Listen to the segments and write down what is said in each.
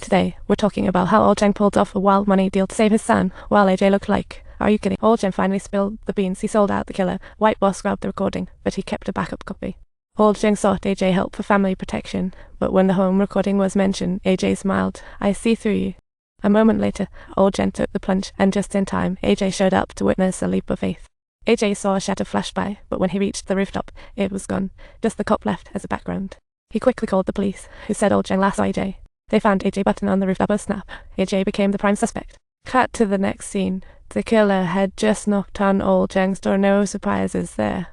Today, we're talking about how AJun pulled off a wild money deal to save his son, while AJ looked like, are you kidding? AJun finally spilled the beans. He sold out the killer. White Boss grabbed the recording, but he kept a backup copy. AJun sought AJ help for family protection, but when the home recording was mentioned, AJ smiled. I see through you. A moment later, AJun took the plunge, and just in time, AJ showed up to witness a leap of faith. AJ saw a shadow flash by, but when he reached the rooftop, it was gone, just the cop left as a background. He quickly called the police, who said AJun last saw AJ. They found AJ button on the roof. Double snap. AJ became the prime suspect. Cut to the next scene. The killer had just knocked on AJun's door. No surprises there.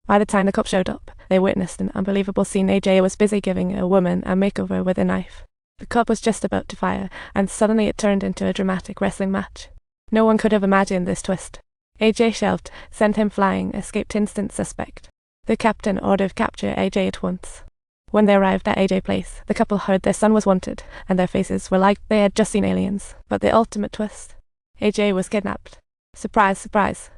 By the time the cops showed up, they witnessed an unbelievable scene. AJ was busy giving a woman a makeover with a knife. The cop was just about to fire, and suddenly it turned into a dramatic wrestling match. No one could have imagined this twist. AJ shelved, sent him flying, escaped instant suspect. The captain ordered capture AJ at once. When they arrived at AJ Place, the couple heard their son was wanted, and their faces were like they had just seen aliens. But the ultimate twist: AJ was kidnapped. Surprise, surprise.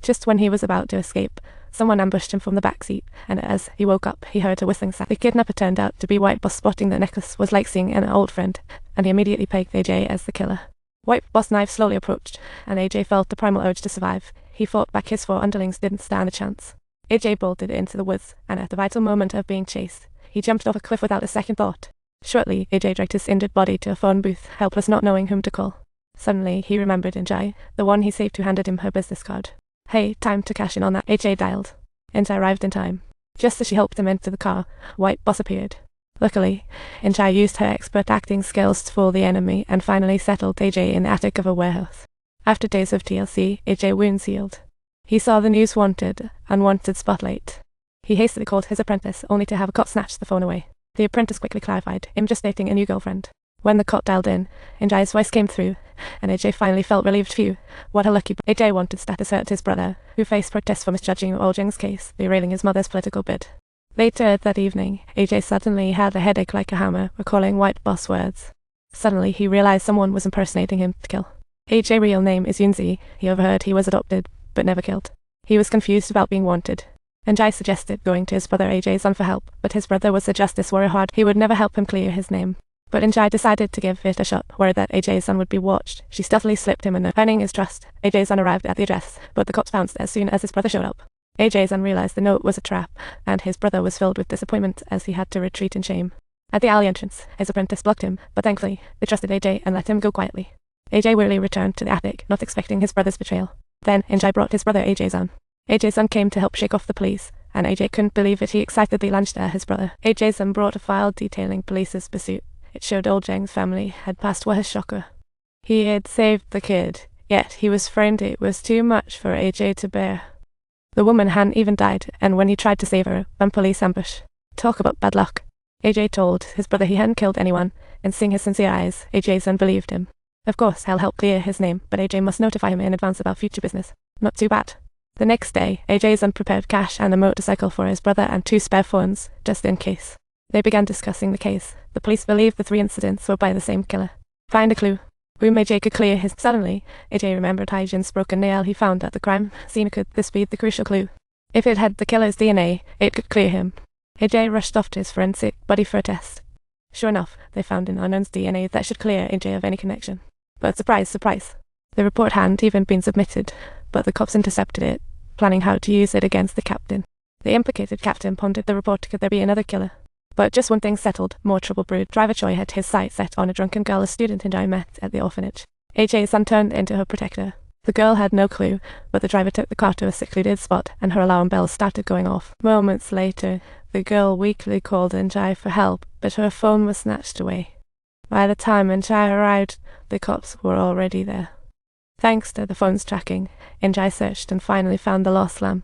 Just when he was about to escape, someone ambushed him from the back seat, and as he woke up, he heard a whistling sound. The kidnapper turned out to be White Boss. Spotting the necklace was like seeing an old friend, and he immediately pegged AJ as the killer. White Boss' knife slowly approached, and AJ felt the primal urge to survive. He fought back. His four underlings didn't stand a chance. AJ bolted into the woods, and at the vital moment of being chased, he jumped off a cliff without a second thought. Shortly, AJ dragged his injured body to a phone booth, helpless, not knowing whom to call. Suddenly, he remembered Njai, the one he saved, who handed him her business card. Hey, time to cash in on that. AJ dialed. Njai arrived in time. Just as she helped him into the car, White Boss appeared. Luckily, Njai used her expert acting skills to fool the enemy and finally settled AJ in the attic of a warehouse. After days of TLC, AJ wounds healed. He saw the news wanted, unwanted spotlight. He hastily called his apprentice, only to have a cop snatch the phone away. The apprentice quickly clarified, I'm just dating a new girlfriend. When the cop dialed in, Njai's voice came through, and AJ finally felt relieved. Phew, what a lucky AJ wanted status hurt his brother, who faced protests for misjudging AJun's case, derailing his mother's political bid. Later that evening, AJ suddenly had a headache like a hammer, recalling White Boss words. Suddenly, he realized someone was impersonating him to kill. AJ's real name is Yunzi. He overheard he was adopted, but never killed. He was confused about being wanted. Njai suggested going to his brother AJ's son for help, but his brother was a justice warrior hard. He would never help him clear his name. But Njai decided to give it a shot, worried that AJ's son would be watched. She stealthily slipped him a note, earning his trust. AJ's son arrived at the address, but the cops pounced as soon as his brother showed up. AJ's son realized the note was a trap, and his brother was filled with disappointment as he had to retreat in shame. At the alley entrance, his apprentice blocked him, but thankfully, they trusted AJ and let him go quietly. AJ wearily returned to the attic, not expecting his brother's betrayal. Then, Njai brought his brother AJ's son. AJ's son came to help shake off the police, and AJ couldn't believe it. He excitedly lunged at his brother. AJ's son brought a file detailing police's pursuit. It showed AJun's family had passed. What a shocker. He had saved the kid, yet he was framed. It was too much for AJ to bear. The woman hadn't even died, and when he tried to save her, one police ambush. Talk about bad luck. AJ told his brother he hadn't killed anyone, and seeing his sincere eyes, AJ's son believed him. Of course, he'll help clear his name, but AJ must notify him in advance about future business. Not too bad. The next day, AJ's son prepared cash and a motorcycle for his brother and 2 spare phones, just in case. They began discussing the case. The police believed the 3 incidents were by the same killer. Find a clue. Whom AJ could clear his. Suddenly, AJ remembered AJun's broken nail he found at the crime scene. Could this be the crucial clue? If it had the killer's DNA, it could clear him. AJ rushed off to his forensic buddy for a test. Sure enough, they found an unknown's DNA that should clear AJ of any connection. But surprise, surprise. The report hadn't even been submitted, but the cops intercepted it, planning how to use it against the captain. The implicated captain pondered the report. Could there be another killer? But just one thing settled, more trouble brewed. Driver Choi had his sights set on a drunken girl a student Njai met at the orphanage. AJ's son turned into her protector. The girl had no clue, but the driver took the car to a secluded spot, and her alarm bells started going off. Moments later, the girl weakly called Njai for help, but her phone was snatched away. By the time Njai arrived, the cops were already there. Thanks to the phone's tracking, Njai searched and finally found the lost lamb.